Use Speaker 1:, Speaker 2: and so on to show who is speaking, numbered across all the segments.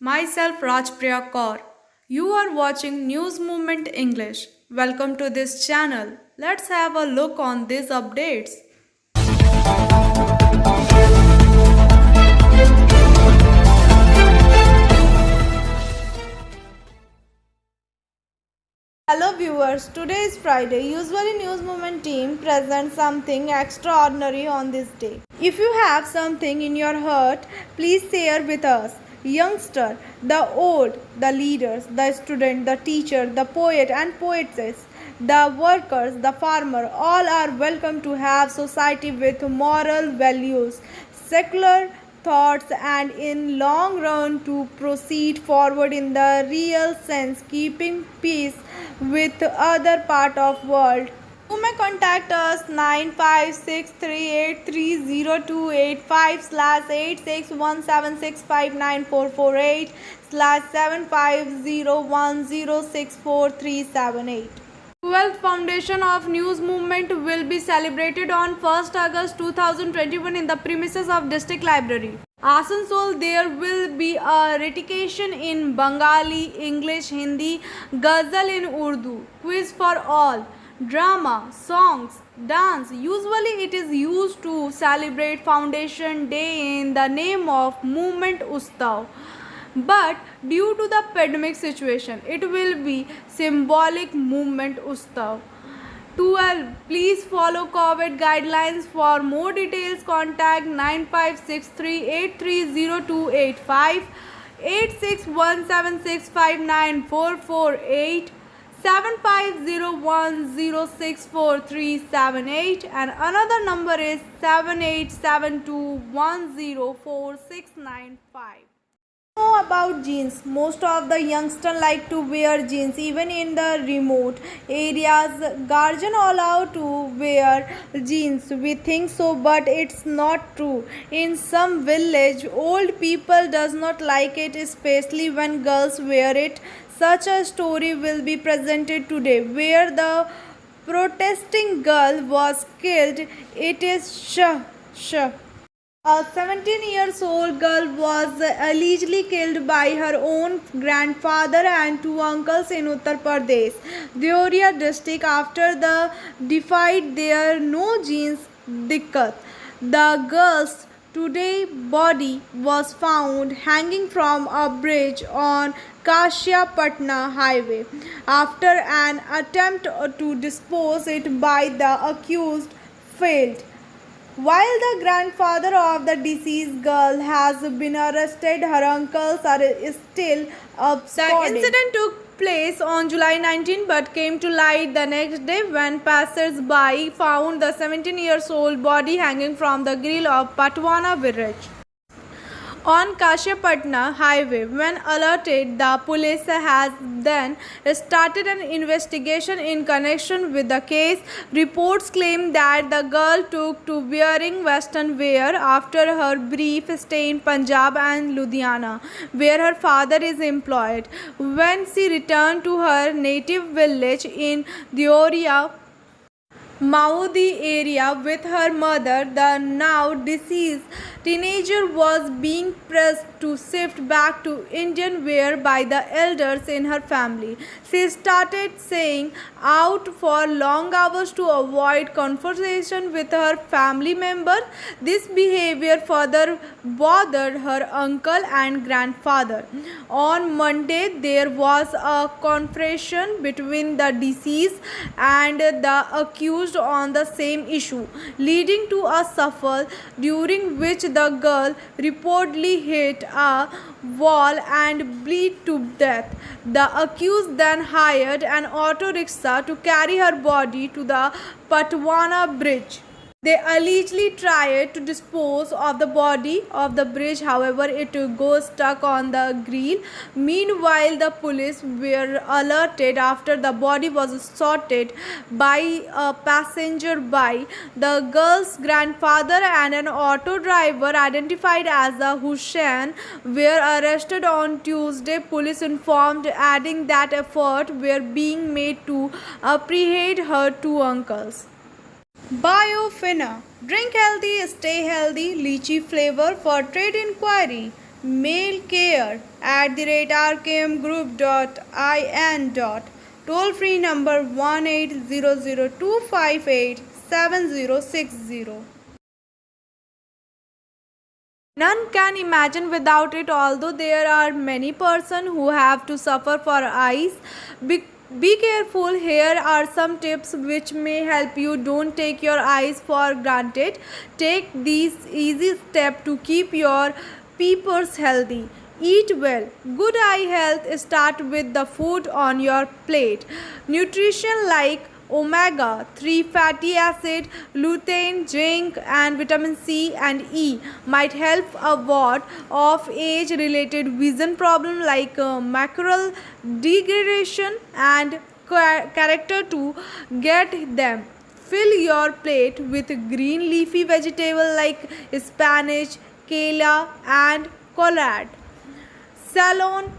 Speaker 1: Myself Rajpriya Kaur. You are watching News Movement English. Welcome to this channel. Let's have a look on these updates. Hello viewers, today is Friday. Usually News Movement team presents something extraordinary on this day. If you have something in your heart, please share with us. Youngster, the old, the leaders, the student, the teacher, the poet and poetess, the workers, the farmer, all are welcome to have society with moral values, secular thoughts and in long run to proceed forward in the real sense, keeping peace with other part of world. You may contact us 9563830285/8617659448 /750106438. 12th Foundation of News Movement will be celebrated on 1st August 2021 in the premises of District Library, Asansol. There will be a recitation in Bengali, English, Hindi, ghazal in Urdu, quiz for all, drama, songs, dance. Usually it is used to celebrate Foundation Day in the name of Movement Ustav. But due to the pandemic situation, it will be symbolic movement Ustav. 12. Please follow COVID guidelines. For more details, contact 9563830285, 8617659448, 750106438, and another number is 7872104695. Know about jeans. Most of the youngsters like to wear jeans even in the remote areas. Guardian allow to wear jeans. We think so, but it's not true. In some village, old people does not like it, especially when girls wear it. Such a story will be presented today, where the protesting girl was killed. It is Shah. A 17-year-old girl was allegedly killed by her own grandfather and two uncles in Uttar Pradesh, Deoria district, after the defied their no jeans dikkat. The girl's today body was found hanging from a bridge on Kashyapatna highway after an attempt to dispose it by the accused failed. While the grandfather of the deceased girl has been arrested, her uncles are still absconding. The incident took place on July 19 but came to light the next day when passers-by found the 17-year-old body hanging from the grill of Patwana village on Kashyapatna highway. When alerted, the police has then started an investigation in connection with the case. Reports claim that the girl took to wearing western wear after her brief stay in Punjab and Ludhiana, where her father is employed. When she returned to her native village in Deoria, Maudi area with her mother, the now deceased teenager was being pressed to shift back to Indian wear by the elders in her family. She started staying out for long hours to avoid conversation with her family members. This behavior further bothered her uncle and grandfather. On Monday, there was a confrontation between the deceased and the accused on the same issue, leading to a scuffle during which the girl reportedly hit a wall and bled to death. The accused then hired an auto rickshaw to carry her body to the Patwana bridge. They allegedly tried to dispose of the body of the bridge, however, it got stuck on the grill. Meanwhile, the police were alerted after the body was spotted by a passenger by the girl's grandfather and an auto driver identified as a Hussain were arrested on Tuesday, police informed, adding that efforts were being made to apprehend her two uncles. Biofina. Drink healthy, stay healthy. Lychee flavor for trade inquiry. mailcare@rkmgroup.in. Toll free number 1800 258 7060. None can imagine without it, although there are many persons who have to suffer for eyes. Be careful. Here are some tips which may help you. Don't take your eyes for granted. Take these easy steps to keep your peepers healthy. Eat well. Good eye health start with the food on your plate. Nutrition like omega 3 fatty acid, lutein, zinc, and vitamin C and E might help avoid of age related vision problem like macular degradation and character to get them. Fill your plate with green leafy vegetable like spinach, kale, and collard. Salon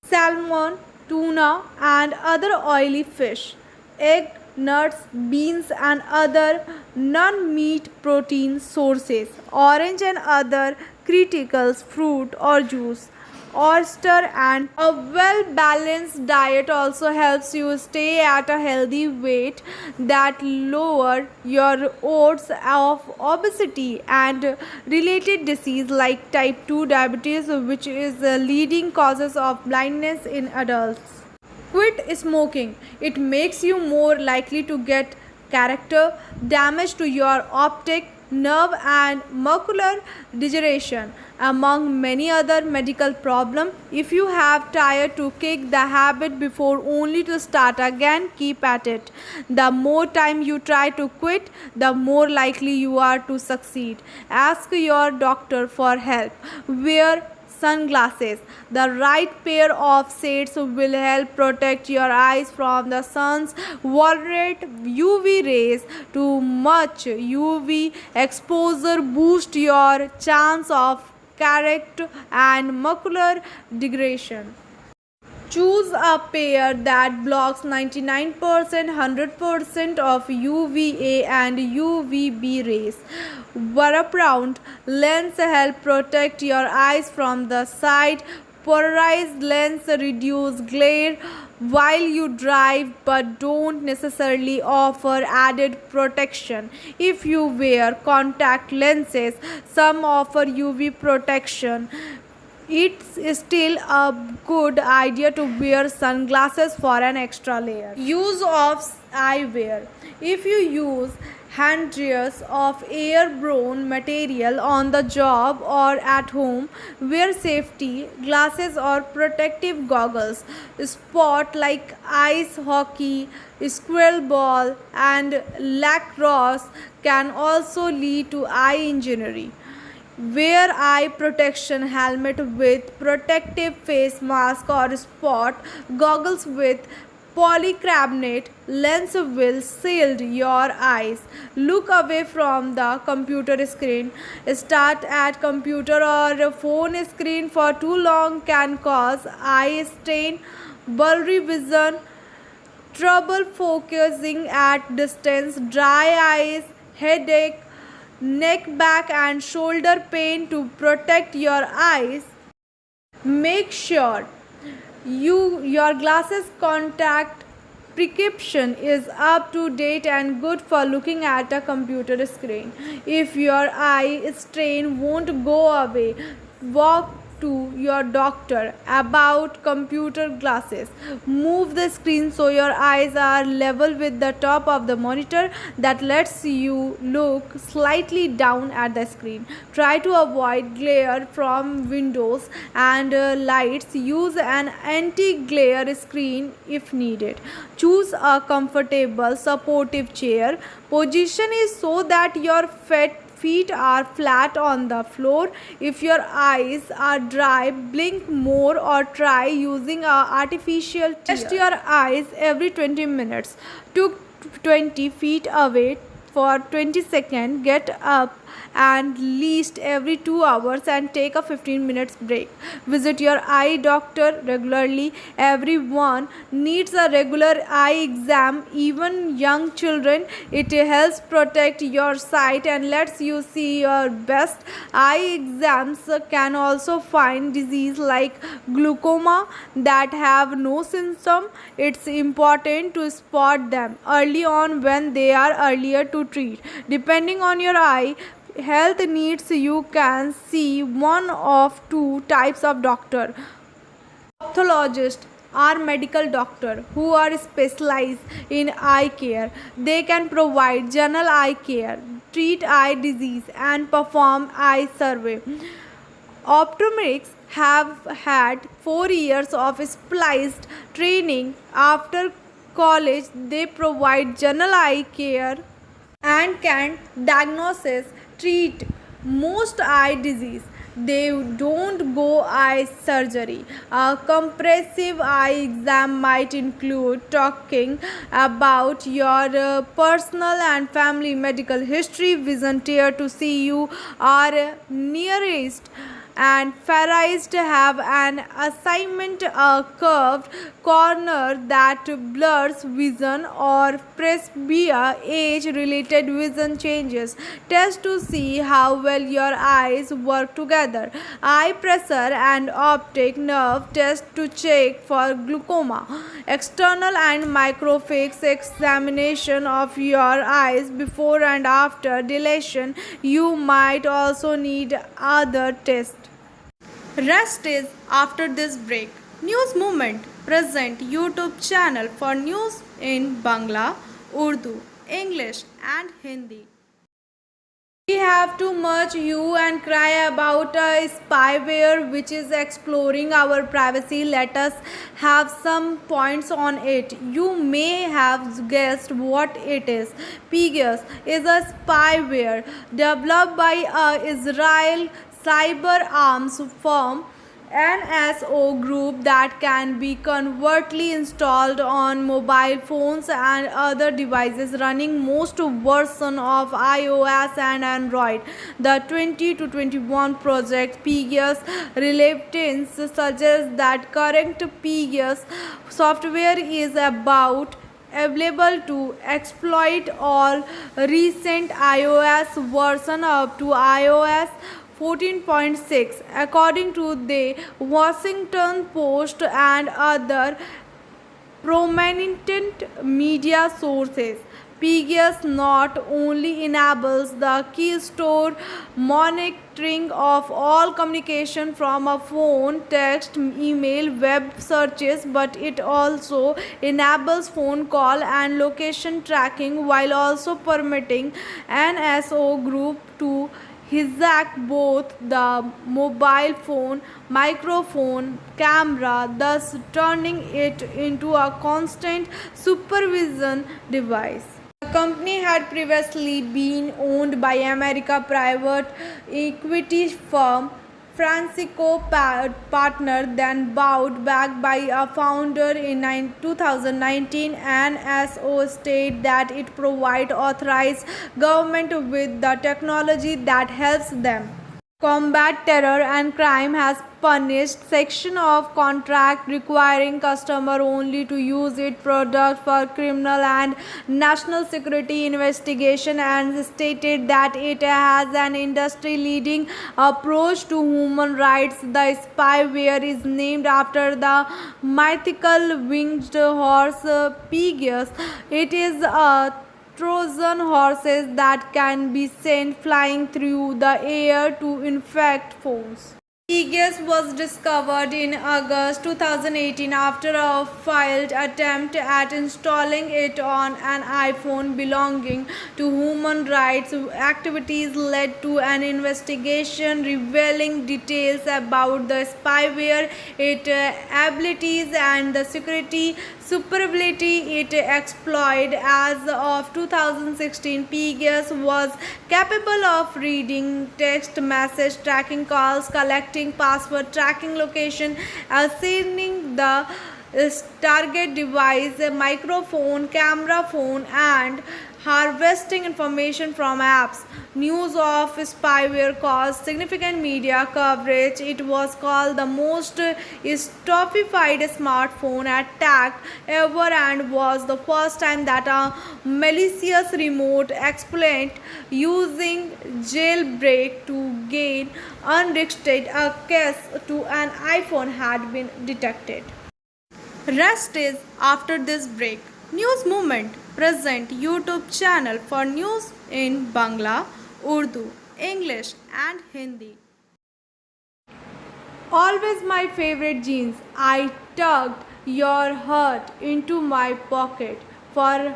Speaker 1: salmon, tuna, and other oily fish, egg, nuts, beans, and other non meat protein sources, orange and other criticals, fruit or juice. Oyster and a well balanced diet also helps you stay at a healthy weight that lower your odds of obesity and related disease like type 2 diabetes, which is the leading causes of blindness in adults. Quit smoking. It makes you more likely to get character damage to your optic nerve and macular degeneration, among many other medical problems. If you have tried to kick the habit before only to start again, keep at it. The more time you try to quit, the more likely you are to succeed. Ask your doctor for help. Wear sunglasses. The right pair of shades will help protect your eyes from the sun's moderate UV rays. Too much UV exposure boosts your chance of cataract and macular degeneration. Choose a pair that blocks 99% 100% of UVA and UVB rays. Wraparound lens help protect your eyes from the side. Polarized lens reduce glare while you drive but don't necessarily offer added protection. If you wear contact lenses, some offer UV protection. It's still a good idea to wear sunglasses for an extra layer. Use of eyewear. If you use handsets of airborne material on the job or at home, wear safety glasses or protective goggles. Sport like ice hockey, squirrel ball, and lacrosse can also lead to eye injury. Wear eye protection helmet with protective face mask or sport goggles with polycarbonate lens will shield your eyes. Look away from the computer screen. Start at computer or phone screen for too long can cause eye strain, blurry vision, trouble focusing at distance, dry eyes, headache, neck, back, and shoulder pain. To protect your eyes, make sure your glasses contact prescription is up to date and good for looking at a computer screen. If your eye strain won't go away, walk to your doctor about computer glasses. Move the screen so your eyes are level with the top of the monitor. That lets you look slightly down at the screen. Try to avoid glare from windows and lights. Use an anti-glare screen if needed. Choose a comfortable supportive chair. Position is so that your feet are flat on the floor. If your eyes are dry, blink more or try using a artificial tear. Rest your eyes every 20 minutes. Took 20 feet away for 20 seconds. Get up and least every 2 hours and take a 15 minutes break. Visit your eye doctor regularly. Everyone needs a regular eye exam, even young children. It helps protect your sight and lets you see your best. Eye exams can also find disease like glaucoma that have no symptom. It's important to spot them early on when they are earlier to treat. Depending on your eye health needs, you can see one of two types of doctor. Ophthalmologists are medical doctors who are specialized in eye care. They can provide general eye care, treat eye disease, and perform eye survey. Optometrists have had 4 years of specialized training. After college, they provide general eye care and can diagnose, treat most eye disease. They don't go eye surgery. A comprehensive eye exam might include talking about your personal and family medical history, vision tear to see you are nearest and pharised have an assignment a curved corner that blurs vision or presbyopia age related vision changes. Test to see how well your eyes work together. Eye pressure and optic nerve test to check for glaucoma. External and microphase examination of your eyes before and after dilation. You might also need other tests. Rest is after this break. News Movement present YouTube channel for news in Bangla, Urdu, English and Hindi. We have too much hue and cry about a spyware which is exploring our privacy. Let us have some points on it. You may have guessed what it is. Pegasus is a spyware developed by a Israel cyber arms firm NSO Group that can be covertly installed on mobile phones and other devices running most versions of iOS and Android. The 20 to 21 project Pegasus relevance suggests that current Pegasus software is about available to exploit all recent iOS version up to iOS 14.6, according to the Washington Post and other prominent media sources. Pegasus not only enables the keystone monitoring of all communication from a phone, text, email, web searches, but it also enables phone call and location tracking while also permitting NSO Group to hijack both the mobile phone microphone camera, thus turning it into a constant supervision device. The company had previously been owned by American private equity firm Francisco Partner, then bought back by a founder in 2019. NSO stated that it provides authorized government with the technology that helps them combat terror and crime. Has punished section of contract requiring customer only to use its product for criminal and national security investigation, and stated that it has an industry leading approach to human rights. The spyware is named after the mythical winged horse Pegasus. It is a Trojan horses that can be sent flying through the air to infect phones. Pegasus was discovered in August 2018 after a failed attempt at installing it on an iPhone belonging to human rights activities led to an investigation revealing details about the spyware, its abilities, and the security superability it exploited. As of 2016, Pegasus was capable of reading text message, tracking calls, collecting password, tracking location, assigning the target device, microphone, camera phone, and harvesting information from apps. News of spyware caused significant media coverage. It was called the most stupefied smartphone attack ever and was the first time that a malicious remote exploit using jailbreak to gain unrestricted access to an iPhone had been detected. Rest is after this break. News Movement present YouTube channel for news in Bangla, Urdu, English and Hindi. Always my favorite jeans. I tugged your heart into my pocket for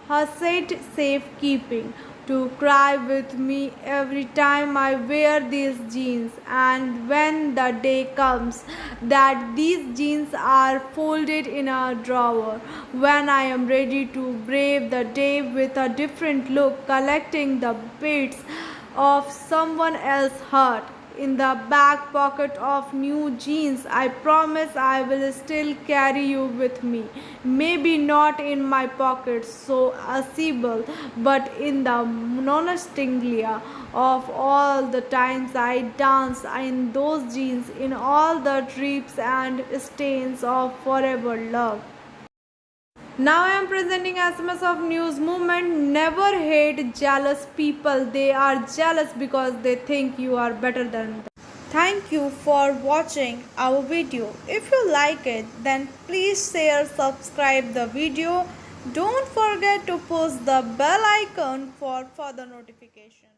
Speaker 1: Hasid safekeeping to cry with me every time I wear these jeans. And when the day comes that these jeans are folded in a drawer, when I am ready to brave the day with a different look, collecting the bits of someone else's heart in the back pocket of new jeans, I promise I will still carry you with me. Maybe not in my pocket so accessible, but in the nostalgia of all the times I danced in those jeans, in all the trips and stains of forever love. Now I am presenting SMS of news movement. Never hate jealous people. They are jealous because they think you are better than them. Thank you for watching our video. If you like it, then please share, subscribe the video. Don't forget to push the bell icon for further notification.